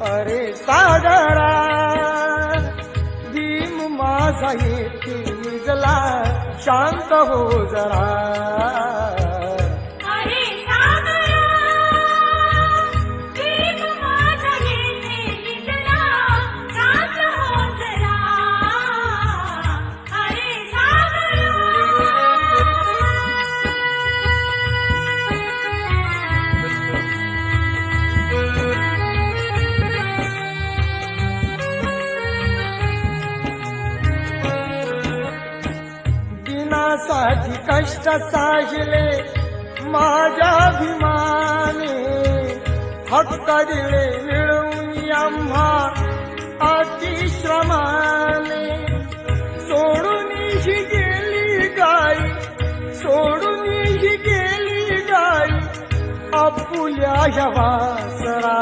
अरे सागरा भीम माझा येथे निजला, शांत हो जरा. अरे सागरा भीम माझा येथे निजला, शांत हो जरा. अरे सागरा दिनासाठी कष्ट साहिले माझ्या अभिमाने, हक्क दिले मिळवून आम्हा अतिश्रमाने. सोडून ही गेली गाई, सोडून ही गेली गाई, आपुल्या ह्या वासरा.